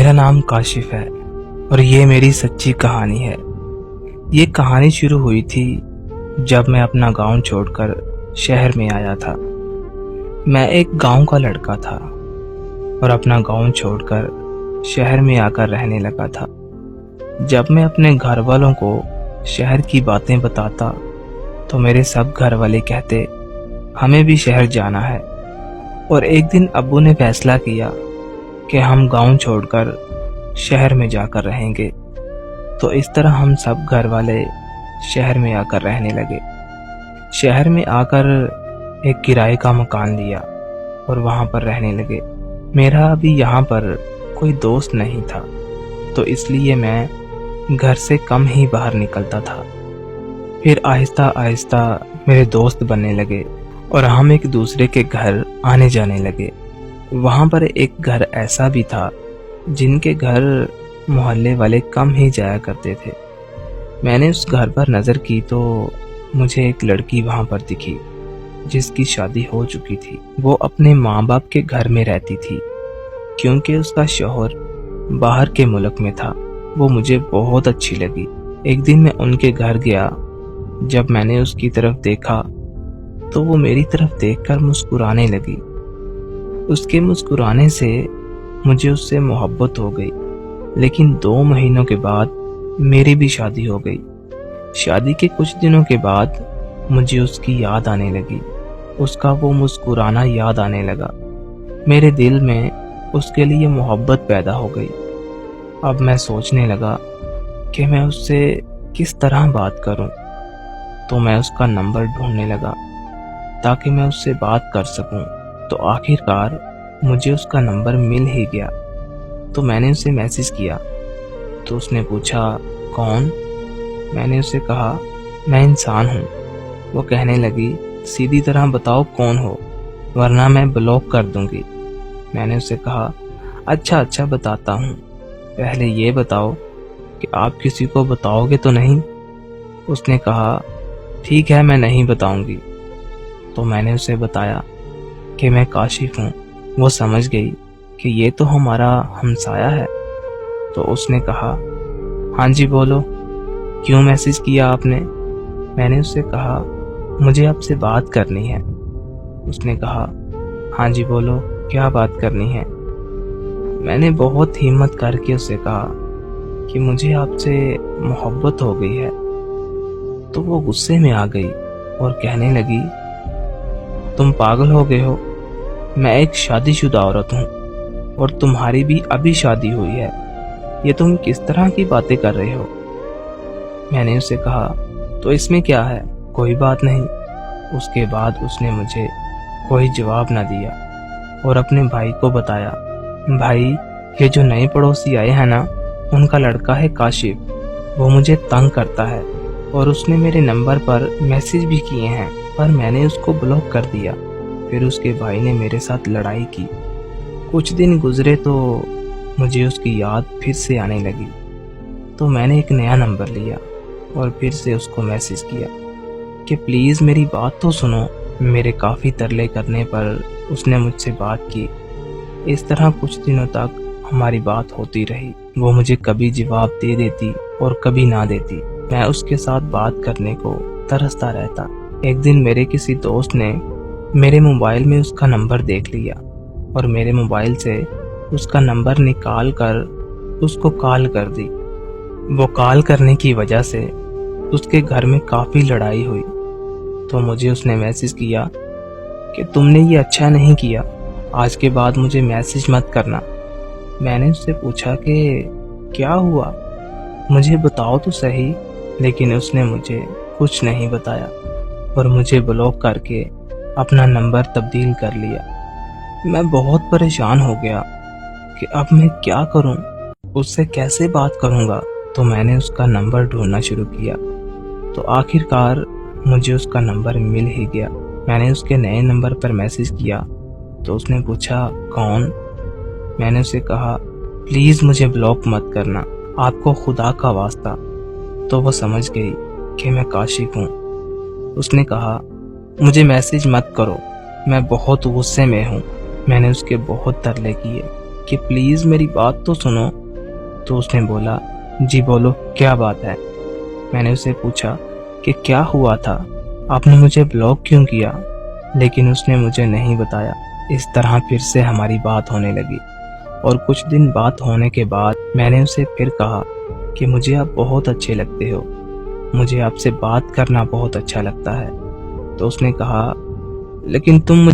میرا نام کاشف ہے اور یہ میری سچی کہانی ہے۔ یہ کہانی شروع ہوئی تھی جب میں اپنا گاؤں چھوڑ کر شہر میں آیا تھا۔ میں ایک گاؤں کا لڑکا تھا اور اپنا گاؤں چھوڑ کر شہر میں آ کر رہنے لگا تھا۔ جب میں اپنے گھر والوں کو شہر کی باتیں بتاتا تو میرے سب گھر والے کہتے ہمیں بھی شہر جانا ہے، اور ایک دن ابو نے فیصلہ کیا کہ ہم گاؤں چھوڑ کر شہر میں جا کر رہیں گے۔ تو اس طرح ہم سب گھر والے شہر میں آ کر رہنے لگے۔ شہر میں آ کر ایک کرائے کا مکان لیا اور وہاں پر رہنے لگے۔ میرا ابھی یہاں پر کوئی دوست نہیں تھا، تو اس لیے میں گھر سے کم ہی باہر نکلتا تھا۔ پھر آہستہ آہستہ میرے دوست بننے لگے اور ہم ایک دوسرے کے گھر آنے جانے لگے۔ وہاں پر ایک گھر ایسا بھی تھا جن کے گھر محلے والے کم ہی جایا کرتے تھے۔ میں نے اس گھر پر نظر کی تو مجھے ایک لڑکی وہاں پر دکھی جس کی شادی ہو چکی تھی۔ وہ اپنے ماں باپ کے گھر میں رہتی تھی کیونکہ اس کا شوہر باہر کے ملک میں تھا۔ وہ مجھے بہت اچھی لگی۔ ایک دن میں ان کے گھر گیا۔ جب میں نے اس کی طرف دیکھا تو وہ میری طرف دیکھ کر مسکرانے لگی۔ اس کے مسکرانے سے مجھے اس سے محبت ہو گئی، لیکن 2 مہینوں کے بعد میری بھی شادی ہو گئی۔ شادی کے کچھ دنوں کے بعد مجھے اس کی یاد آنے لگی۔ اس کا وہ مسکرانا یاد آنے لگا۔ میرے دل میں اس کے لیے محبت پیدا ہو گئی۔ اب میں سوچنے لگا کہ میں اس سے کس طرح بات کروں، تو میں اس کا نمبر ڈھونڈنے لگا تاکہ میں اس سے بات کر سکوں۔ تو آخر کار مجھے اس کا نمبر مل ہی گیا۔ تو میں نے اسے میسج کیا تو اس نے پوچھا کون؟ میں نے اسے کہا میں انسان ہوں۔ وہ کہنے لگی سیدھی طرح بتاؤ کون ہو ورنہ میں بلاک کر دوں گی۔ میں نے اسے کہا اچھا بتاتا ہوں، پہلے یہ بتاؤ کہ آپ کسی کو بتاؤ گے تو نہیں؟ اس نے کہا ٹھیک ہے میں نہیں بتاؤں گی۔ تو میں نے اسے بتایا کہ میں کاشف ہوں۔ وہ سمجھ گئی کہ یہ تو ہمارا ہمسایہ ہے۔ تو اس نے کہا ہاں جی بولو، کیوں میسج کیا آپ نے؟ میں نے اس سے کہا مجھے آپ سے بات کرنی ہے۔ اس نے کہا ہاں جی بولو، کیا بات کرنی ہے؟ میں نے بہت ہمت کر کے اسے کہا کہ مجھے آپ سے محبت ہو گئی ہے۔ تو وہ غصے میں آ گئی اور کہنے لگی تم پاگل ہو گئے ہو، میں ایک شادی شدہ عورت ہوں اور تمہاری بھی ابھی شادی ہوئی ہے، یہ تم کس طرح کی باتیں کر رہے ہو؟ میں نے اسے کہا تو اس میں کیا ہے، کوئی بات نہیں۔ اس کے بعد اس نے مجھے کوئی جواب نہ دیا اور اپنے بھائی کو بتایا بھائی یہ جو نئے پڑوسی آئے ہیں نا، ان کا لڑکا ہے کاشف، وہ مجھے تنگ کرتا ہے اور اس نے میرے نمبر پر میسج بھی کیے ہیں پر میں نے اس کو بلاک کر دیا۔ پھر اس کے بھائی نے میرے ساتھ لڑائی کی۔ کچھ دن گزرے تو مجھے اس کی یاد پھر سے آنے لگی، تو میں نے ایک نیا نمبر لیا اور پھر سے اس کو میسج کیا کہ پلیز میری بات تو سنو۔ میرے کافی ترلے کرنے پر اس نے مجھ سے بات کی۔ اس طرح کچھ دنوں تک ہماری بات ہوتی رہی۔ وہ مجھے کبھی جواب دے دیتی اور کبھی نہ دیتی۔ میں اس کے ساتھ بات کرنے کو ترستا رہتا۔ ایک دن میرے کسی دوست نے میرے موبائل میں اس کا نمبر دیکھ لیا اور میرے موبائل سے اس کا نمبر نکال کر اس کو کال کر دی۔ وہ کال کرنے کی وجہ سے اس کے گھر میں کافی لڑائی ہوئی۔ تو مجھے اس نے میسج کیا کہ تم نے یہ اچھا نہیں کیا، آج کے بعد مجھے میسج مت کرنا۔ میں نے اس سے پوچھا کہ کیا ہوا، مجھے بتاؤ تو صحیح، لیکن اس نے مجھے کچھ نہیں بتایا اور مجھے بلاک کر کے اپنا نمبر تبدیل کر لیا۔ میں بہت پریشان ہو گیا کہ اب میں کیا کروں، اس سے کیسے بات کروں گا؟ تو میں نے اس کا نمبر ڈھونڈنا شروع کیا، تو آخر کار مجھے اس کا نمبر مل ہی گیا۔ میں نے اس کے نئے نمبر پر میسج کیا تو اس نے پوچھا کون؟ میں نے اسے کہا پلیز مجھے بلاک مت کرنا، آپ کو خدا کا واسطہ۔ تو وہ سمجھ گئی کہ میں کاشف ہوں۔ اس نے کہا مجھے میسج مت کرو، میں بہت غصے میں ہوں۔ میں نے اس کے بہت ترلے کیے کہ پلیز میری بات تو سنو، تو اس نے بولا، جی بولو کیا بات ہے۔ میں نے اسے پوچھا کہ کیا ہوا تھا، آپ نے مجھے بلاک کیوں کیا، لیکن اس نے مجھے نہیں بتایا۔ اس طرح پھر سے ہماری بات ہونے لگی، اور کچھ دن بات ہونے کے بعد میں نے اسے پھر کہا کہ مجھے آپ بہت اچھے لگتے ہو، مجھے آپ سے بات کرنا بہت اچھا لگتا ہے۔ تو اس نے کہا، لیکن تم